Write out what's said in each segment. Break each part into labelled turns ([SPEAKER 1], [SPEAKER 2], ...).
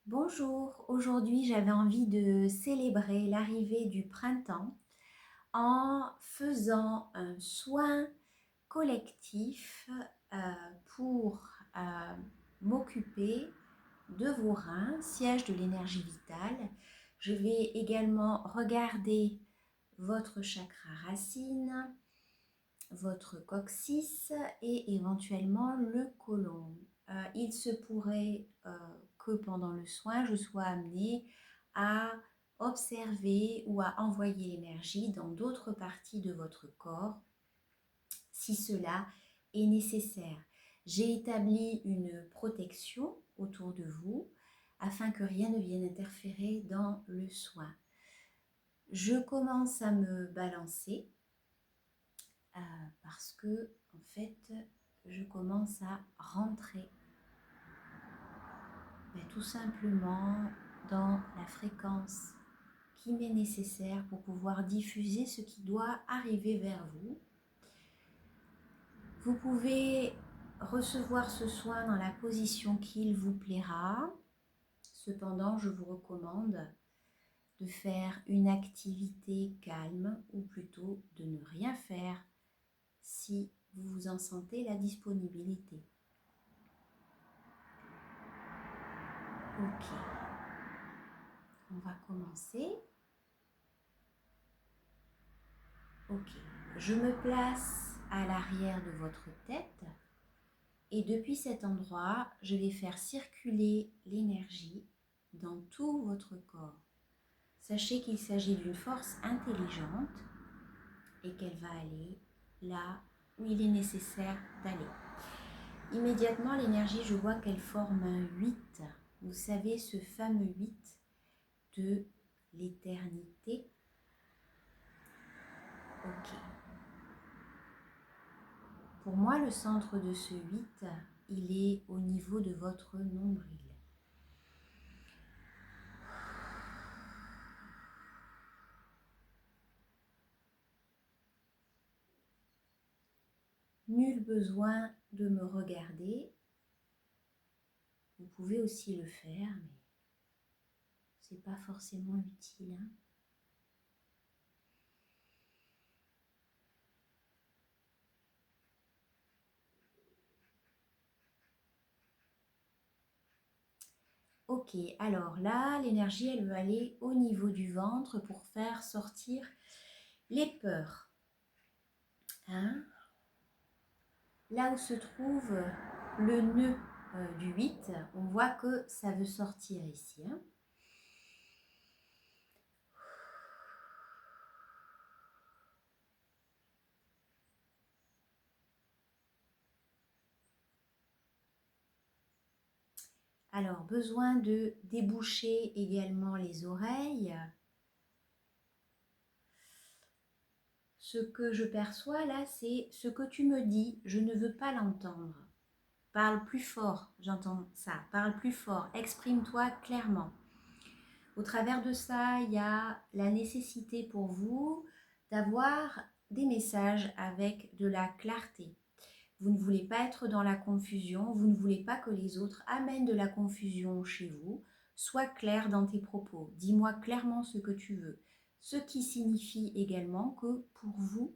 [SPEAKER 1] Bonjour, aujourd'hui j'avais envie de célébrer l'arrivée du printemps en faisant un soin collectif euh, pour euh, m'occuper de vos reins, siège de l'énergie vitale. Je vais également regarder votre chakra racine, votre coccyx et éventuellement le côlon. Il se pourrait que pendant le soin, je sois amenée à observer ou à envoyer l'énergie dans d'autres parties de votre corps si cela est nécessaire. J'ai établi une protection autour de vous afin que rien ne vienne interférer dans le soin. Je commence à me balancer parce que en fait je commence à rentrer tout simplement dans la fréquence qui m'est nécessaire pour pouvoir diffuser ce qui doit arriver vers vous. Vous pouvez recevoir ce soin dans la position qu'il vous plaira. Cependant, je vous recommande de faire une activité calme ou plutôt de ne rien faire si vous en sentez la disponibilité. Ok, on va commencer. Ok, je me place à l'arrière de votre tête et depuis cet endroit, je vais faire circuler l'énergie dans tout votre corps. Sachez qu'il s'agit d'une force intelligente et qu'elle va aller là où il est nécessaire d'aller. Immédiatement, l'énergie, je vois qu'elle forme un 8. Vous savez, ce fameux 8 de l'éternité. Ok. Pour moi, le centre de ce 8, il est au niveau de votre nombril. Nul besoin de me regarder. Vous pouvez aussi le faire, mais c'est pas forcément utile. Ok, alors là, l'énergie, elle veut aller au niveau du ventre pour faire sortir les peurs. Hein? Là où se trouve le nœud du 8, on voit que ça veut sortir ici. Hein? Alors, besoin de déboucher également les oreilles. Ce que je perçois là, c'est ce que tu me dis, je ne veux pas l'entendre. Parle plus fort, j'entends ça. Parle plus fort, exprime-toi clairement. Au travers de ça, il y a la nécessité pour vous d'avoir des messages avec de la clarté. Vous ne voulez pas être dans la confusion, vous ne voulez pas que les autres amènent de la confusion chez vous. Sois clair dans tes propos, dis-moi clairement ce que tu veux. Ce qui signifie également que pour vous,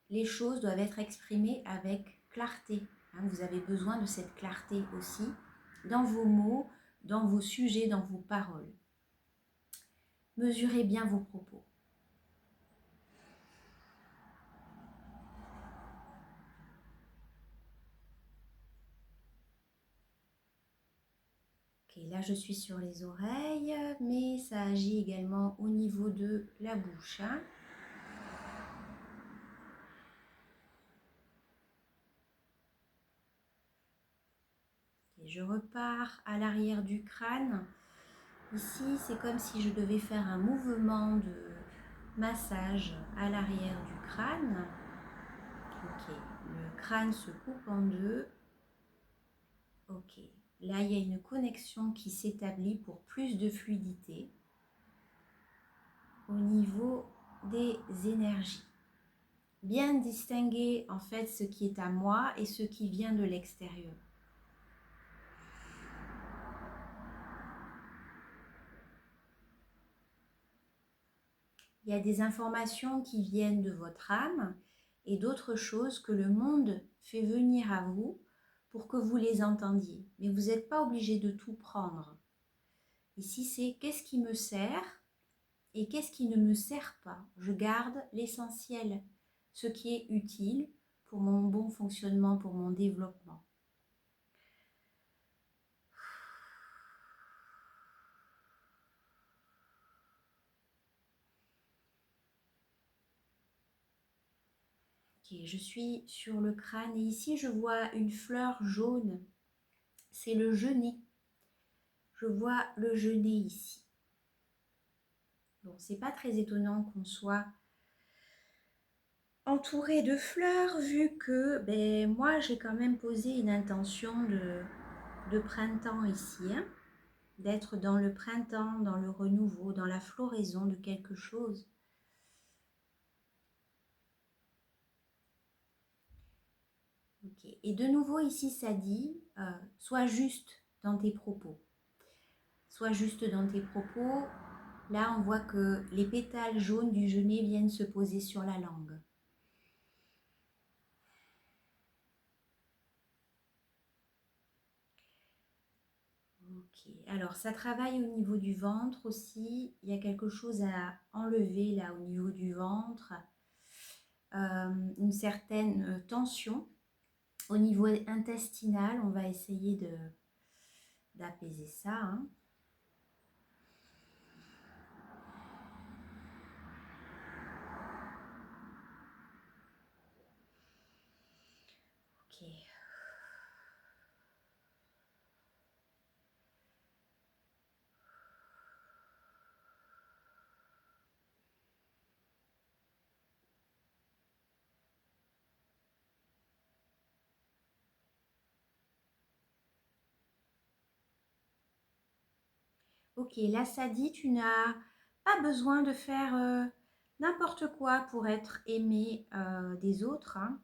[SPEAKER 1] les choses doivent être exprimées avec clarté. Vous avez besoin de cette clarté aussi dans vos mots, dans vos sujets, dans vos paroles. Mesurez bien vos propos. Ok, là je suis sur les oreilles, mais ça agit également au niveau de la bouche. Et je repars à l'arrière du crâne. Ici, c'est comme si je devais faire un mouvement de massage à l'arrière du crâne. Ok, le crâne se coupe en deux. Ok, là il y a une connexion qui s'établit pour plus de fluidité au niveau des énergies. Bien distinguer en fait ce qui est à moi et ce qui vient de l'extérieur. Il y a des informations qui viennent de votre âme et d'autres choses que le monde fait venir à vous pour que vous les entendiez. Mais vous n'êtes pas obligé de tout prendre. Ici, c'est qu'est-ce qui me sert et qu'est-ce qui ne me sert pas. Je garde l'essentiel, ce qui est utile pour mon bon fonctionnement, pour mon développement. Ok, je suis sur le crâne et ici je vois une fleur jaune. C'est le genêt. Je vois le genêt ici. Bon, c'est pas très étonnant qu'on soit entouré de fleurs vu que moi j'ai quand même posé une intention de printemps ici, hein, d'être dans le printemps, dans le renouveau, dans la floraison de quelque chose. Ok. Et de nouveau ici ça dit, sois juste dans tes propos. Sois juste dans tes propos. Là on voit que les pétales jaunes du genêt viennent se poser sur la langue. Ok, alors ça travaille au niveau du ventre aussi. Il y a quelque chose à enlever là au niveau du ventre. Une certaine tension. Au niveau intestinal, on va essayer d'apaiser ça, hein. Ok. Ok, là ça dit, tu n'as pas besoin de faire n'importe quoi pour être aimé des autres, hein.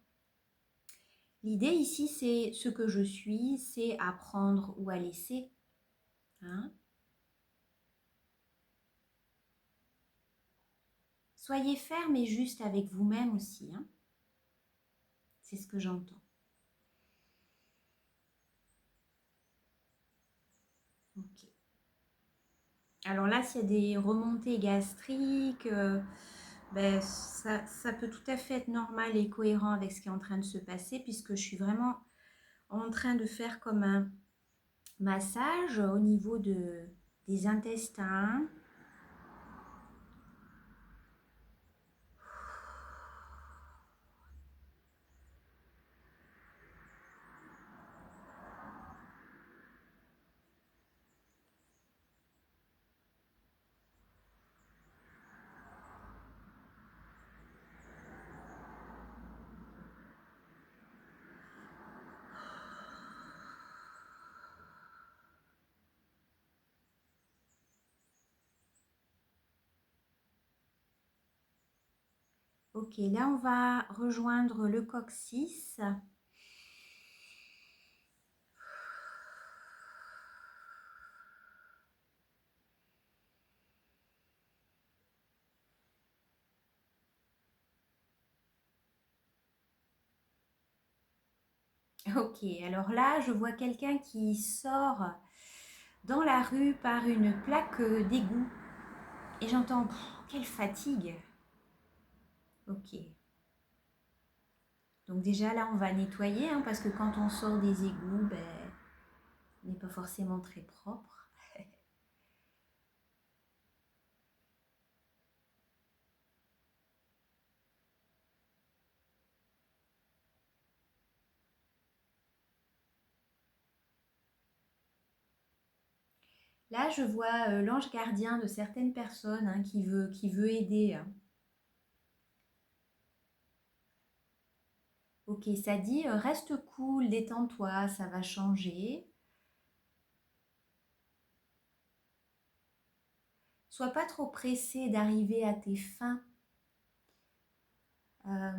[SPEAKER 1] L'idée ici, c'est ce que je suis, c'est apprendre ou à laisser, hein. Soyez ferme et juste avec vous-même aussi, hein. C'est ce que j'entends. Ok. Alors là, s'il y a des remontées gastriques, ça peut tout à fait être normal et cohérent avec ce qui est en train de se passer puisque je suis vraiment en train de faire comme un massage au niveau des intestins. Ok, là on va rejoindre le coccyx. Ok, alors là je vois quelqu'un qui sort dans la rue par une plaque d'égout et j'entends quelle fatigue. Ok. Donc déjà là, on va nettoyer, hein, parce que quand on sort des égouts, on n'est pas forcément très propre. Là, je vois l'ange gardien de certaines personnes, hein, qui veut aider, hein. Ok, ça dit reste cool, détends-toi, ça va changer. Sois pas trop pressé d'arriver à tes fins. Euh,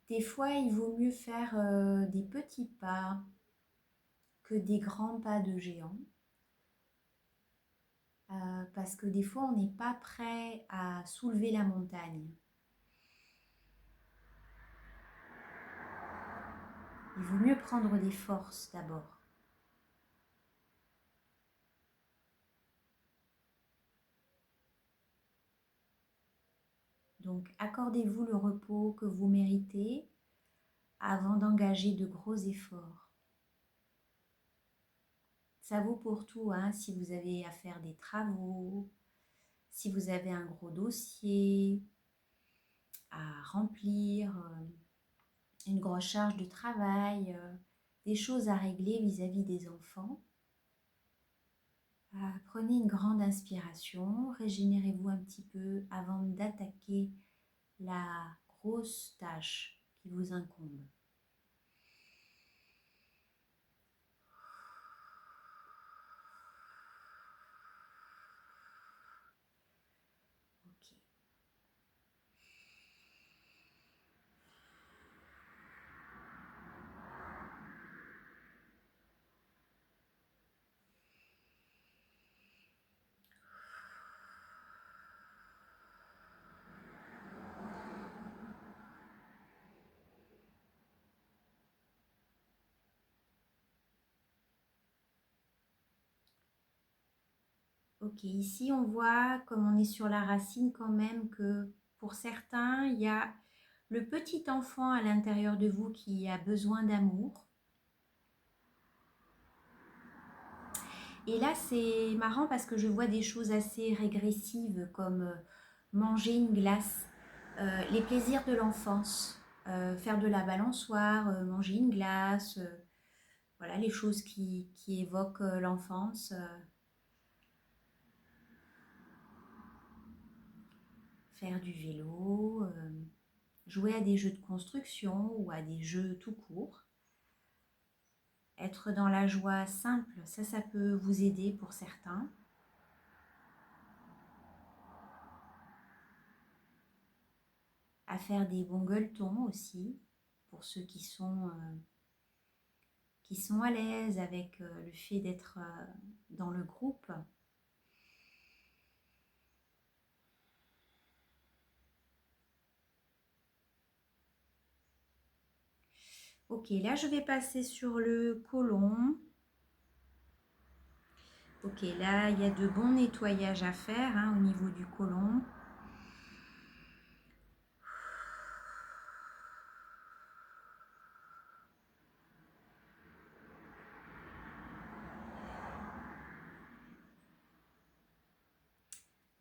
[SPEAKER 1] des fois, il vaut mieux faire des petits pas. que des grands pas de géant. Parce que des fois, on n'est pas prêt à soulever la montagne. Il vaut mieux prendre des forces d'abord. Donc, accordez-vous le repos que vous méritez avant d'engager de gros efforts. Ça vaut pour tout, hein, si vous avez à faire des travaux, si vous avez un gros dossier à remplir, une grosse charge de travail, des choses à régler vis-à-vis des enfants. Prenez une grande inspiration, régénérez-vous un petit peu avant d'attaquer la grosse tâche qui vous incombe. Ok. Ok, ici on voit, comme on est sur la racine quand même, que pour certains, il y a le petit enfant à l'intérieur de vous qui a besoin d'amour. Et là, c'est marrant parce que je vois des choses assez régressives comme manger une glace, les plaisirs de l'enfance, faire de la balançoire, manger une glace, voilà les choses qui évoquent l'enfance. Faire du vélo, jouer à des jeux de construction ou à des jeux tout court. Être dans la joie simple, ça peut vous aider pour certains. À faire des bons gueuletons aussi, pour ceux qui sont à l'aise avec le fait d'être dans le groupe. Ok, là je vais passer sur le côlon. Ok, là il y a de bons nettoyages à faire hein, au niveau du côlon.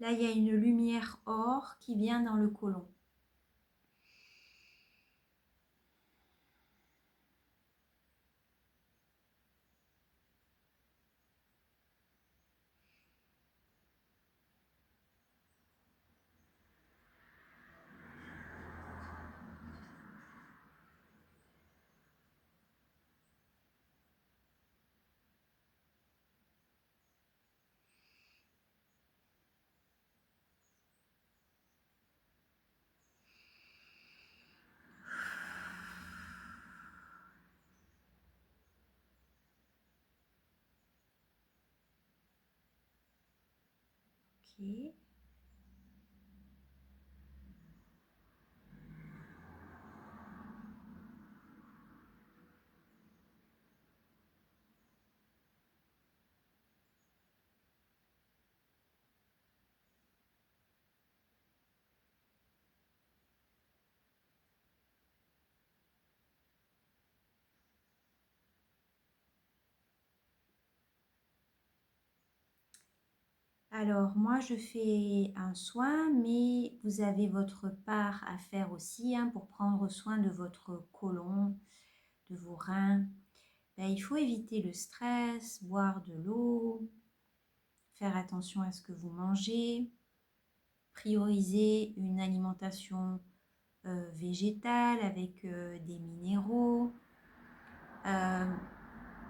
[SPEAKER 1] Là il y a une lumière or qui vient dans le côlon. Ok. Alors, moi, je fais un soin, mais vous avez votre part à faire aussi hein, pour prendre soin de votre côlon, de vos reins. Ben, il faut éviter le stress, boire de l'eau, faire attention à ce que vous mangez, prioriser une alimentation végétale avec des minéraux.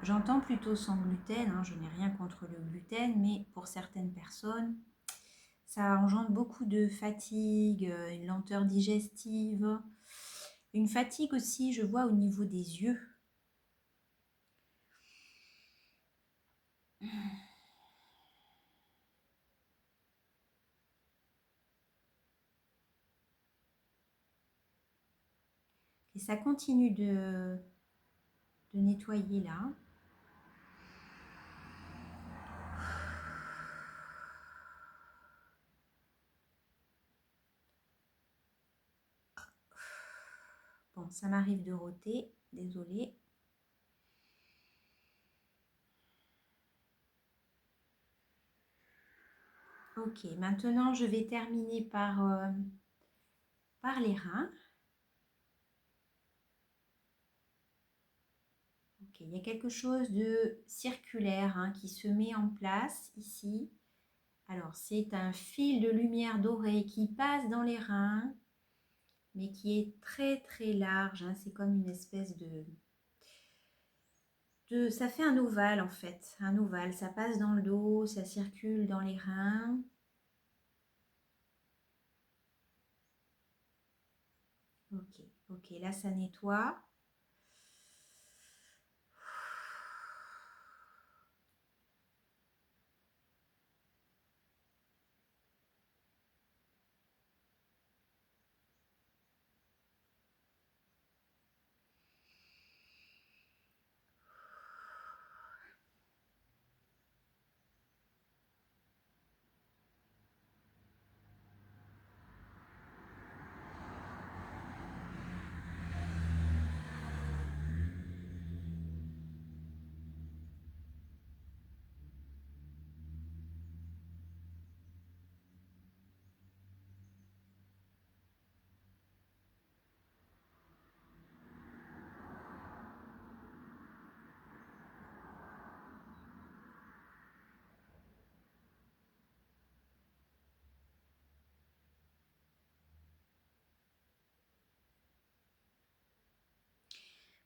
[SPEAKER 1] J'entends plutôt sans gluten, hein, je n'ai rien contre le gluten, mais pour certaines personnes, ça engendre beaucoup de fatigue, une lenteur digestive, une fatigue aussi, je vois, au niveau des yeux. Et ça continue de nettoyer là. Bon, ça m'arrive de rôter, désolée. Ok, maintenant je vais terminer par les reins. Ok, il y a quelque chose de circulaire hein, qui se met en place ici. Alors, c'est un fil de lumière dorée qui passe dans les reins, mais qui est très très large. Hein. C'est comme une espèce ça fait un ovale en fait, un ovale. Ça passe dans le dos, ça circule dans les reins. Ok, ok, là ça nettoie.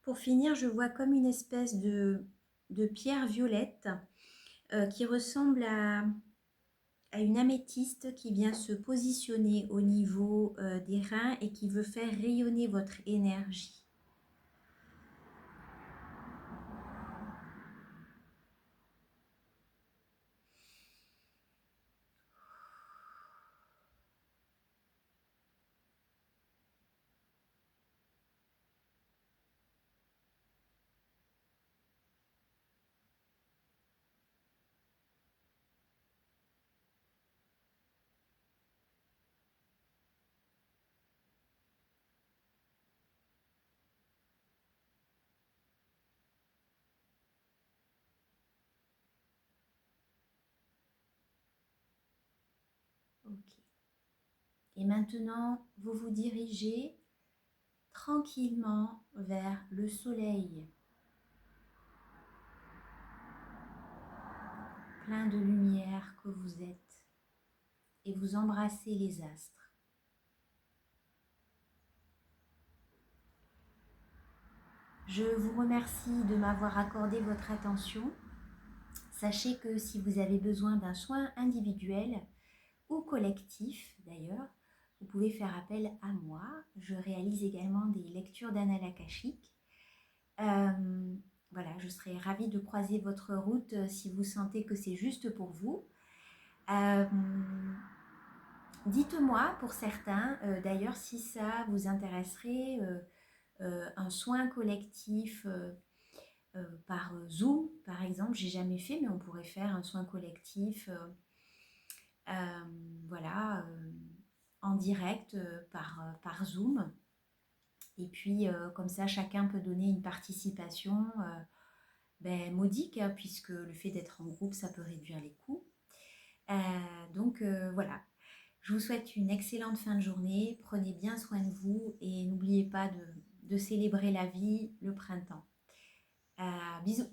[SPEAKER 1] Pour finir, je vois comme une espèce de pierre violette qui ressemble à une améthyste qui vient se positionner au niveau des reins et qui veut faire rayonner votre énergie. Ok. Et maintenant, vous vous dirigez tranquillement vers le soleil, plein de lumière que vous êtes, et vous embrassez les astres. Je vous remercie de m'avoir accordé votre attention. Sachez que si vous avez besoin d'un soin individuel ou collectif d'ailleurs, vous pouvez faire appel à moi. Je réalise également des lectures d'annales akashiques. Voilà, je serai ravie de croiser votre route si vous sentez que c'est juste pour vous. Dites-moi pour certains, d'ailleurs, si ça vous intéresserait, un soin collectif par Zoom, par exemple. J'ai jamais fait, mais on pourrait faire un soin collectif, voilà, en direct par Zoom. Et puis, comme ça, chacun peut donner une participation modique, hein, puisque le fait d'être en groupe, ça peut réduire les coûts. Donc, voilà. Je vous souhaite une excellente fin de journée. Prenez bien soin de vous et n'oubliez pas de célébrer la vie, le printemps. Bisous.